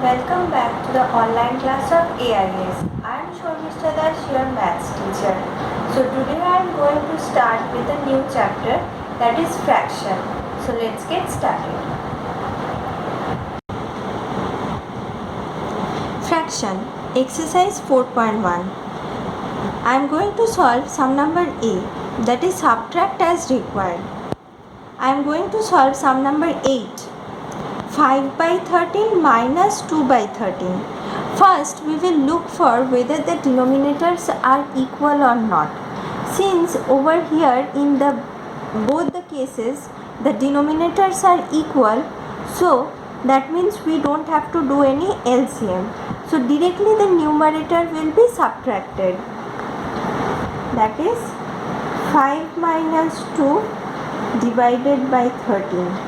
Welcome back to the online class of AIS. I am Shormishta Das, your maths teacher. So today I am going to start with a new chapter, that is fraction. So let's get started. Fraction, exercise 4.1. I am going to solve sum number A, that is subtract as required. I am going to solve sum number 8. 5 by 13 minus 2 by 13. First, we will look for whether the denominators are equal or not. Since over here in both the cases, the denominators are equal, so that means we don't have to do any LCM. So directly the numerator will be subtracted. That is 5 minus 2 divided by 13.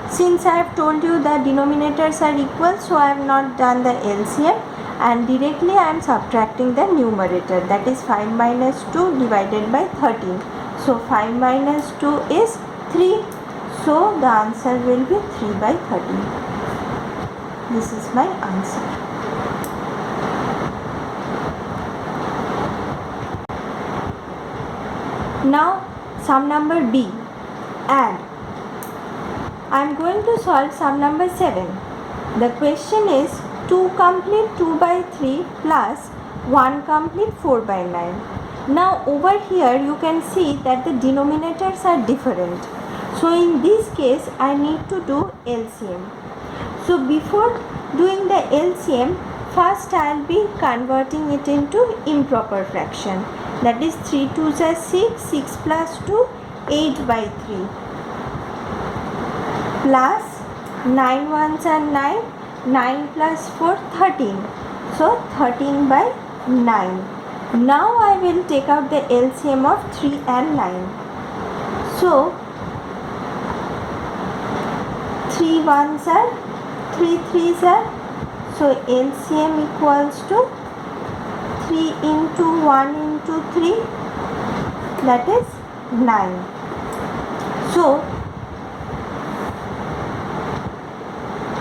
Since I have told you the denominators are equal, so I have not done the LCM and directly I am subtracting the numerator, that is 5 minus 2 divided by 13. So 5 minus 2 is 3. So the answer will be 3 by 13. This is my answer. Now sum number B, add. I am going to solve sum number 7. The question is 2 complete 2 by 3 plus 1 complete 4 by 9. Now over here you can see that the denominators are different. So in this case I need to do LCM. So before doing the LCM, first I will be converting it into improper fraction. That is 3 2s are 6, 6 plus 2, 8 by 3. Plus 9 ones are 9, 9 plus 4, 13. So 13 by 9. Now I will take out the LCM of 3 and 9. So 3 ones are 3 threes are. So LCM equals to 3 into 1 into 3, that is 9. So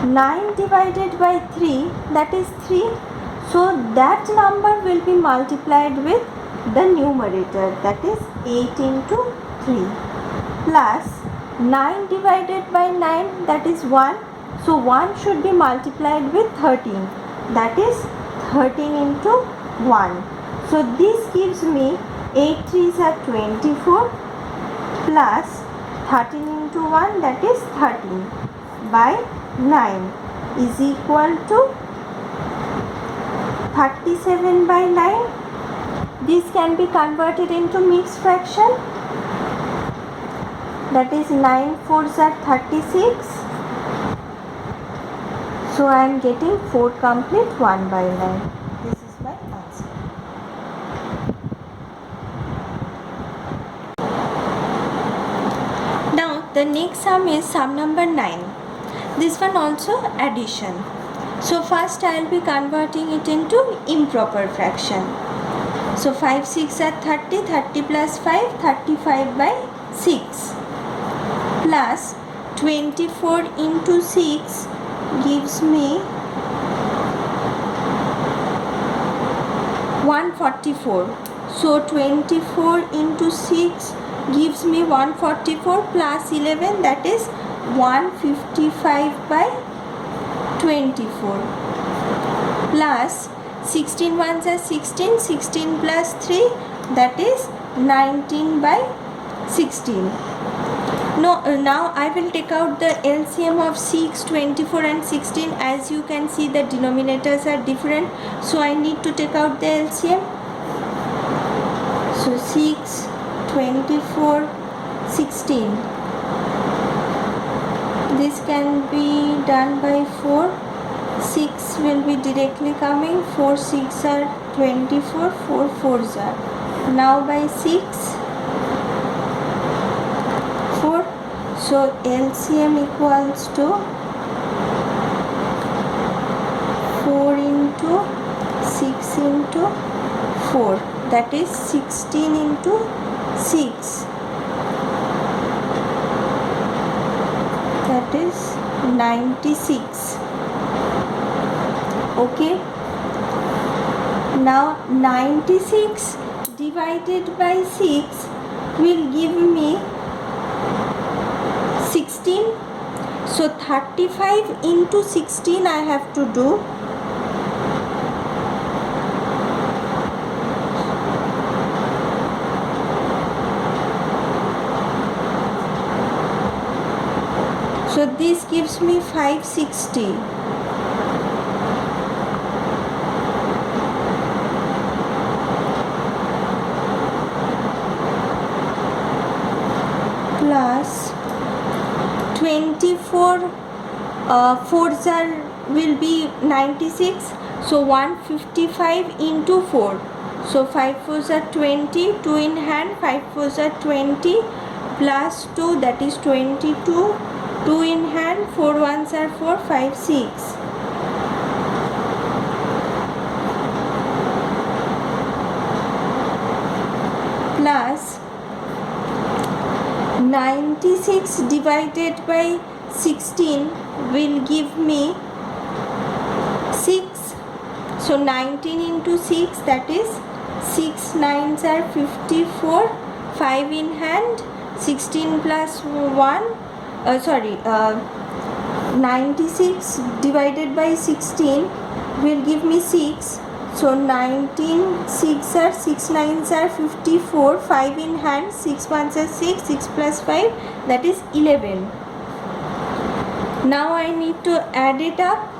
9 divided by 3, that is 3. So that number will be multiplied with the numerator, that is 8 into 3, plus 9 divided by 9, that is 1. So 1 should be multiplied with 13, that is 13 into 1. So this gives me 8 3s are 24 plus 13 into 1, that is 13 by 9 is equal to 37 by 9. This can be converted into mixed fraction, that is 9 4s are 36. So I am getting 4 complete 1 by 9. This is my answer. Now the next sum is sum number 9. This one also addition. So first I will be converting it into improper fraction. So 5 6 are 30, 30 plus 5, 35 by 6 plus 24 into 6 gives me 144. So 24 into 6 gives me 144 plus 11, that is 155 by 24 plus 16 ones are 16, 16 plus 3, that is 19 by 16. Now I will take out the LCM of 6, 24 and 16. As you can see the denominators are different, so I need to take out the LCM. So 6, 24, 16. This can be done by 4. 6 will be directly coming. 4 6 are 24. 4 4s are. Now by 6, 4. So LCM equals to 4 into 6 into 4. That is 16 into 6. That is 96. Okay. Now 96 divided by 6 will give me 16. So 35 into 16 I have to do. So this gives me 560. Plus 24 4s will be 96. So 155 into 4. So 5 4s are 20. 2 in hand. 5 4s are 20. Plus 2, that is 22. 2 in hand. 4 1s are 4. 5 6. Plus 96 divided by 16 will give me 6. So 19 into 6, that is 6 9s are 54. 5 in hand. 16 plus 1, 96 divided by 16 will give me 6. So 19 6 are 6 9s are 54. 5 in hand. 6 1s are 6. 6 plus 5, that is 11. Now I need to add it up.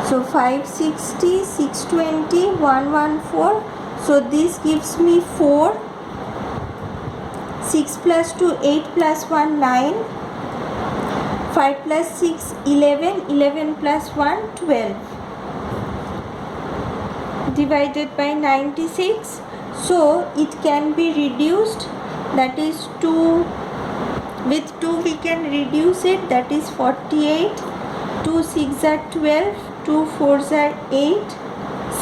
So 560, 620, 114. So this gives me 4. 6 plus 2, 8 plus 1, 9. 5 plus 6, 11. 11 plus 1, 12. Divided by 96. So it can be reduced. That is 2. With 2 we can reduce it. That is 48. 2 6 are 12. 2 4s are 8.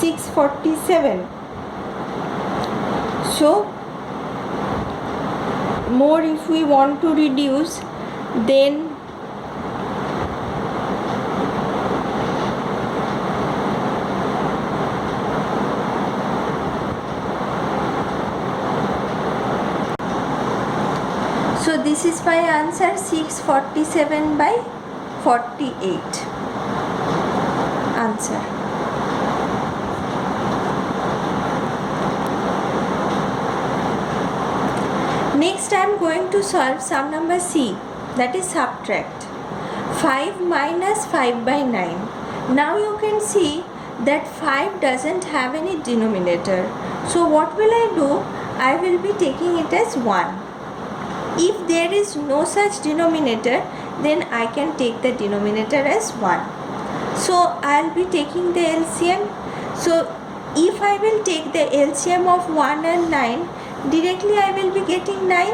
6 47. So more if we want to reduce, then so this is my answer, 647 by 48 answer. Next I am going to solve sum number C, that is subtract 5 minus 5 by 9. Now you can see that 5 doesn't have any denominator. So what will I do? I will be taking it as 1. If there is no such denominator, then I can take the denominator as 1. So I will be taking the LCM. So if I will take the LCM of 1 and 9, directly I will be getting 9.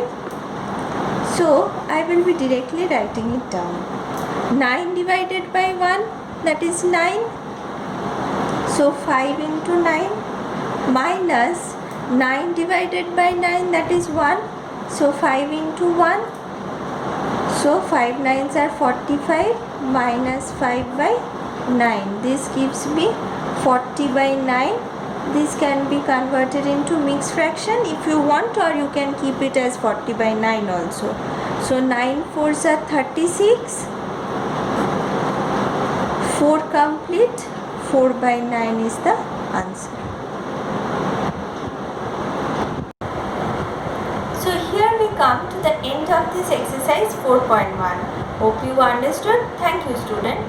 So I will be directly writing it down. 9 divided by 1, that is 9. So 5 into 9 minus 9 divided by 9, that is 1. So 5 into 1. So 5 9s are 45 minus 5 by 9. This gives me 40 by 9. This can be converted into mixed fraction if you want, or you can keep it as 40 by 9 also. So 9 4s are 36. 4 complete. 4 by 9 is the answer. So here we come to the end of this exercise 4.1. Hope you understood. Thank you, student.